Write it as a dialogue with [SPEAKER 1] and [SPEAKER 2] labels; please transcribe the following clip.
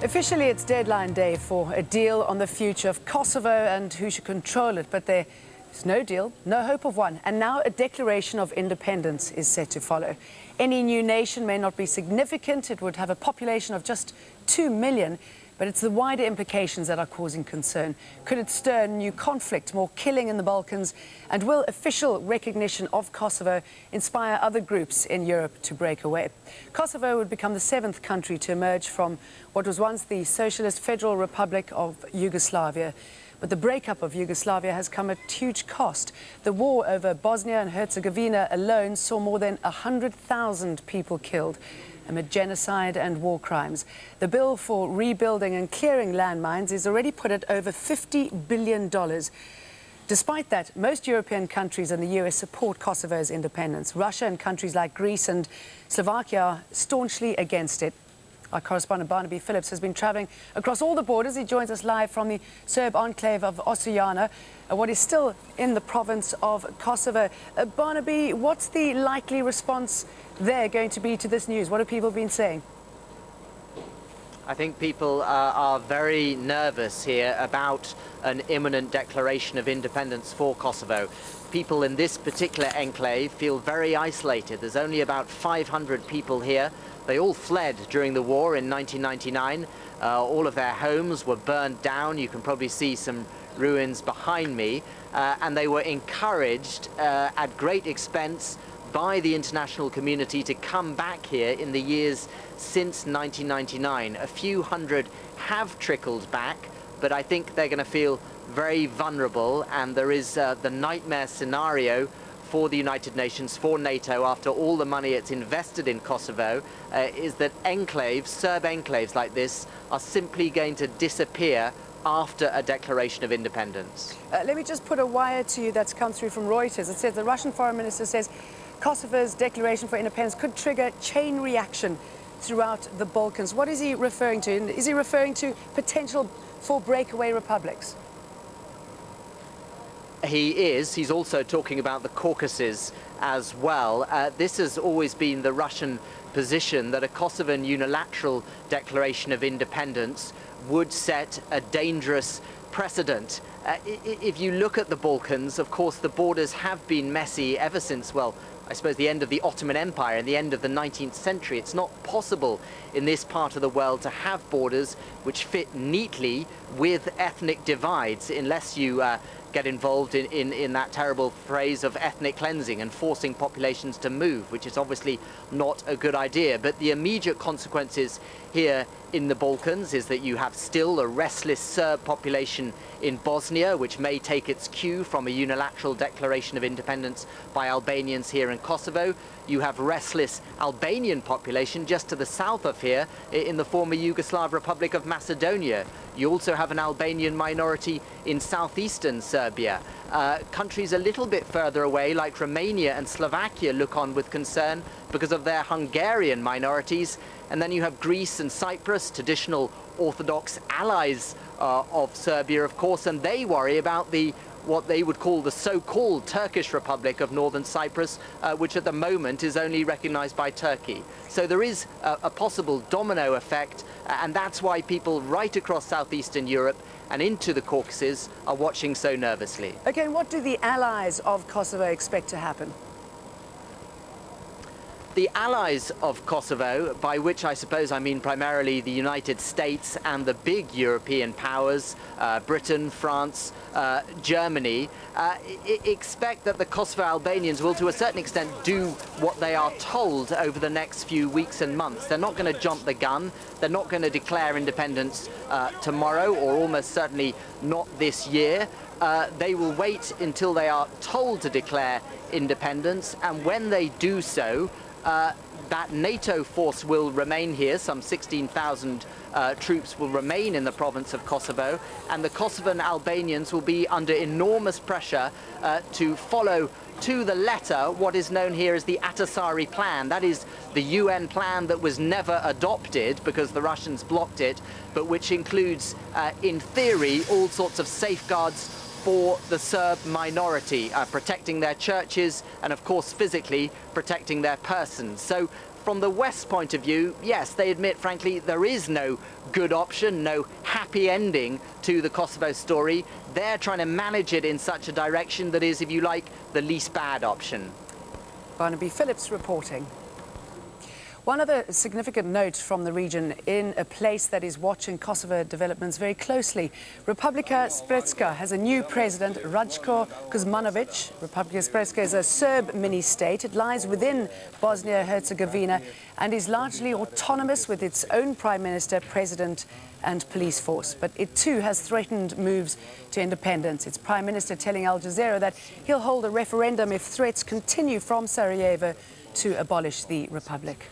[SPEAKER 1] Officially, it's deadline day for a deal on the future of Kosovo and who should control it. But there's no deal, no hope of one. And now a declaration of independence is set to follow. Any new nation may not be significant. It would have a population of just 2 million. But it's the wider implications that are causing concern. Could it stir new conflict, more killing in the Balkans? And will official recognition of Kosovo inspire other groups in Europe to break away? Kosovo would become the 7th country to emerge from what was once the Socialist Federal Republic of Yugoslavia. But the breakup of Yugoslavia has come at huge cost. The war over Bosnia and Herzegovina alone saw more than 100,000 people killed amid genocide and war crimes. The bill for rebuilding and clearing landmines is already put at over $50 billion. Despite that, most European countries and the US support Kosovo's independence. Russia and countries like Greece and Slovakia are staunchly against it. Our correspondent Barnaby Phillips has been travelling across all the borders. He joins us live from the Serb enclave of Osijana, what is still in the province of Kosovo. Barnaby, what's the likely response there going to be to this news? What have people been saying?
[SPEAKER 2] I think people are very nervous here about an imminent declaration of independence for Kosovo. People in this particular enclave feel very isolated. There's only about 500 people here. They all fled during the war in 1999. All of their homes were burned down. You can probably see some ruins behind me. And they were encouraged at great expense by the international community to come back here in the years since 1999. A few hundred have trickled back, but I think they're going to feel very vulnerable, and there is the nightmare scenario for the United Nations, for NATO, after all the money it's invested in Kosovo, is that enclaves, Serb enclaves like this, are simply going to disappear after a declaration of independence.
[SPEAKER 1] Let me just put a wire to you that's come through from Reuters. It says the Russian foreign minister says Kosovo's declaration for independence could trigger chain reaction throughout the Balkans. What is he referring to? Is he referring to potential for breakaway republics?
[SPEAKER 2] He is. He's also talking about the Caucasus as well. This has always been the Russian position, that a Kosovan unilateral declaration of independence would set a dangerous precedent. If you look at the Balkans, of course, the borders have been messy ever since, well, I suppose the end of the Ottoman Empire and the end of the 19th century. It's not possible in this part of the world to have borders which fit neatly with ethnic divides unless you get involved in that terrible phrase of ethnic cleansing and forcing populations to move, which is obviously not a good idea. But the immediate consequences here in the Balkans is that you have still a restless Serb population in Bosnia, which may take its cue from a unilateral declaration of independence by Albanians here in Kosovo. You have restless Albanian population just to the south of here in the former Yugoslav Republic of Macedonia. You also have an Albanian minority in southeastern Serbia. Countries a little bit further away, like Romania and Slovakia, look on with concern because of their Hungarian minorities. And then you have Greece and Cyprus, traditional Orthodox allies of Serbia, of course, and they worry about what they would call the so-called Turkish Republic of Northern Cyprus, which at the moment is only recognized by Turkey. So there is a possible domino effect, and that's why people right across southeastern Europe and into the Caucasus are watching so nervously.
[SPEAKER 1] Okay, and what do the allies of Kosovo expect to happen?
[SPEAKER 2] The allies of Kosovo, by which I suppose I mean primarily the United States and the big European powers, Britain, France, Germany, expect that the Kosovo Albanians will to a certain extent do what they are told over the next few weeks and months. They're not going to jump the gun. They're not going to declare independence tomorrow, or almost certainly not this year. They will wait until they are told to declare independence, and when they do so, that NATO force will remain here. Some 16,000 troops will remain in the province of Kosovo, and the Kosovan Albanians will be under enormous pressure to follow to the letter what is known here as the Atasari Plan. That is the UN plan that was never adopted because the Russians blocked it, but which includes, in theory, all sorts of safeguards for the Serb minority, protecting their churches and, of course, physically protecting their persons. So from the West's point of view, yes, they admit, frankly, there is no good option, no happy ending to the Kosovo story. They're trying to manage it in such a direction that is, if you like, the least bad option.
[SPEAKER 1] Barnaby Phillips reporting. One other significant note from the region in a place that is watching Kosovo developments very closely. Republika Srpska has a new president, Ratko Kuzmanovic. Republika Srpska is a Serb mini-state. It lies within Bosnia-Herzegovina and is largely autonomous with its own prime minister, president and police force. But it too has threatened moves to independence. Its prime minister telling AlJazeera that he'll hold a referendum if threats continue from Sarajevo to abolish the republic.